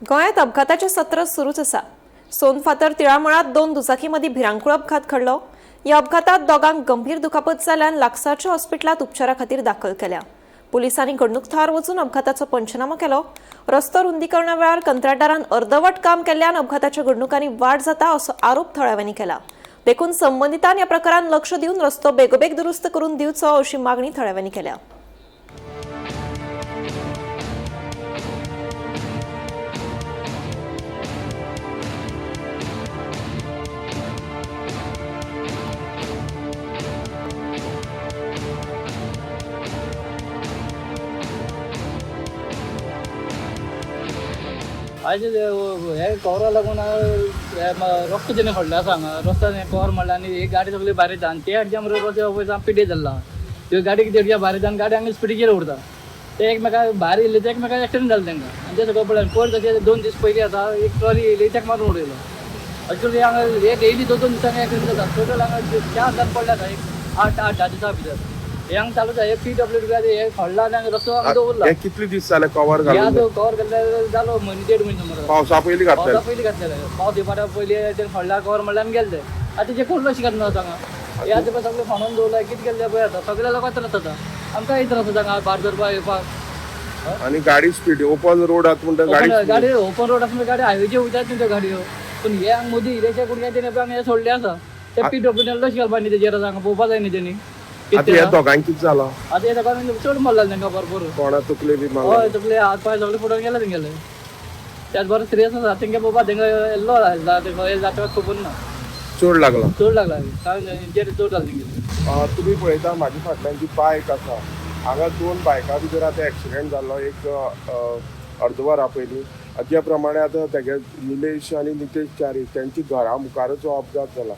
गोंयांत अपघाताचें सत्र सुरूच आसा। सोनफातर तिळामळात 2 दुचाकींमदीं भिरांकूळ अपघात घडलो। ह्या अपघातांत दोगांक गंभीर दुखापत जाल्ल्यान लागसारच्या हॉस्पिटलांत उपचारा खातीर दाखल केल्या। पुलिसांनी घडणूक थळार वचून अपघाताचो पंचनामा केलो। रस्तो रुंदीकरणा वेळार कंत्राटदारान अर्दवट काम केल्ल्यान अपघाताच्या घडणुकांनी वाड जाता असो आरोप थळाव्यांनी केला। देखून संबंधितान ह्या प्रकारान लक्ष दिवन रस्तो बेगोबेग दुरुस्त करून दिवचो अशी मागणी थळाव्यांनी केल्या। आज हे कवरा लागून रस्तो जेणे पडले आसा हांगा रस्त्यान कवर मारला आनी एक गाडी सगळी भायर येता आनी ते हाडच्या रस्त्यार पिड्डे जाल्ला त्यो गाडी कितें भायर येता आनी गाडी हांगा स्पिडीचेर उरता ते एकमेका भायर येयले ते एकमेका एक्सिडेंट जालें तांकां आनी ते सगळें पडलें कोण तशें 2 दीस पयलीं आतां एक ट्रॉली येयली ताका मारून उडयलो अशें करून हांगा हे डेली 2 दिसांनी एक्सिडेंट जाता टोटल हांगा 4 जाण पडले आसा एक 8-10 दिसां भितर हे हांगा चालूच आहे PWD हे खोडला आनी रस्तो हांगा दवरला कितले दीस जाले कवर घालून कवर केल्ले जालो म्हयने 1.5 म्हयने समज पावसा पयलीं घातले पावस येवपाच्या पयलीं ते खोडला कवर म्हणल्यार आनी गेले आतां तेजे कोण लक्ष घालना हांगा हे आतां सगळें खणून दवरला कितें केलें पळय आतां सगळ्या लोकांक त्रास जाता आमकांय त्रास जाता हांगा भायर सरपाक येवपाक आणि गाडी स्पीड ओपन रोड आसा म्हणटा गाडी ओपन रोड आसा गाडी हायवेचेर वयतात न्ही त्यो गाडयो पूण हे हांगा मोदी इलेक्शन कुडक्यान तेणे हांगा हे सोडले आसा ते PWD लक्ष घालपा न्ही तेजेर हांगा पळोवपा जाय न्ही तेणी आता ह्या दोगांक कितें जालो आतां हे दोगांक चड मारला तांकां भरपूर कोणा तकले बी हय तकले हात पाय सगळे फुटून गेले तेंगेले त्याच बरो सिरियस आसा तेंगे पळोवपा तेंगे येल्लो जाता खबर ना चड लागला चड लागला चड जालें तेंगे तुम्ही पळयता म्हाजी फाटल्यान जी बायक आसा हांगा 2 बायकां भितर आतां एक्सिडेंट जाल्लो एक अर्दवरा पयलीं ज्या प्रमाणे आतां तेगे निलेश आनी नितेश च्यारी तेंची घरा मुखारच हो अपघात जाला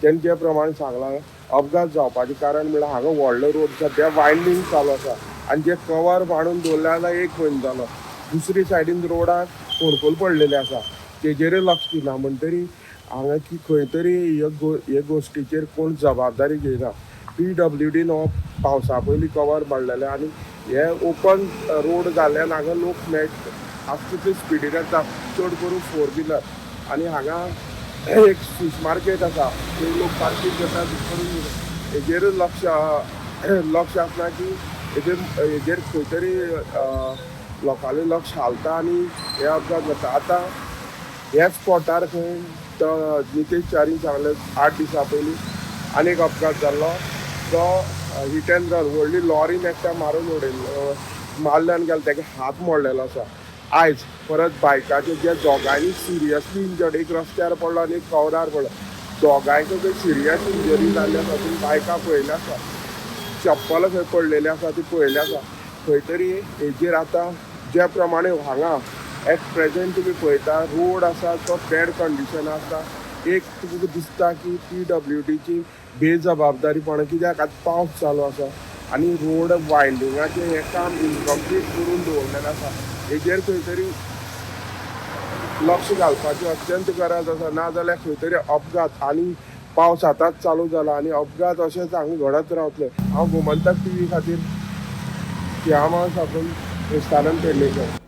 तेणे जे प्रमाणे सांगला अपघात जावपाचें कारण म्हळ्यार हांगा व्हडलो रोड सद्या वायंडींग चालू आसा आनी जे कवर बांदून दवरले जाल्यार 1 म्हयनो जालो दुसरी सायडीन रोडाक फोडकोल पडलेले आसा तेजेरूय लक्ष दिना म्हणटरी हांगा की खंय तरी हे गोश्टीचेर कोण जबाबदारी घेयना PWDन हो पावसा पयलीं कवर मारलेले आनी हे ओपन रोड जाल्ल्यान हांगा लोक मेळट आसा तितले स्पिडीन येता चड करून 4 व्हिलर आनी हांगा एक फिश मार्केट आसा थंय लोक पार्किंग करता करून हेजेर लक्ष आसना की हेजेर खंय तरी लोकांनी लक्ष घालता आनी हे अपघात जाता आतां ह्या स्पॉटार खंय नितेश च्यारीन सांगलें 8 दिसां पयलीं आनीक अपघात जाल्लो तो हिट एंड रन व्हडली लॉरीन एकट्या मारून उडयल्लो मारल्यान गेलो तेका हात मोडलेलो आसा आयज परत बायकाचे जे दोगांयनी सिरियसली इंजर्ड एक रस्त्यार पडलो आनी एक कवरार पडलो दोगांयचो जर सिरियस इंजरी जाल्ली आसा तुम्ही बायकां पळयल्या आसा चप्पलां खंय पडलेली आसा ती पळयली आसा खंय तरी हेजेर आतां ज्या प्रमाणे हांगा एट प्रेझेंट तुम्ही पळयता रोड आसा तो बॅड कंडिशन आसा एक तुमकां दिसता की PWDची बेजबाबदारीपण कित्याक आतां पावस चालू आसा आनी रोड वायंडिंगाचें हें काम इनकम्प्लीट करून दवरलेलें आसा हेजेर खंय तरी लक्ष घालपाची अत्यंत गरज आसा नाजाल्यार खंय तरी अपघात आनी पावस आतांच चालू जाला आनी अपघात अशेंच हांगा घडत रावतले हांव गोमंतक TV खातीर श्यामा साकून स्थानन पेडणेकर।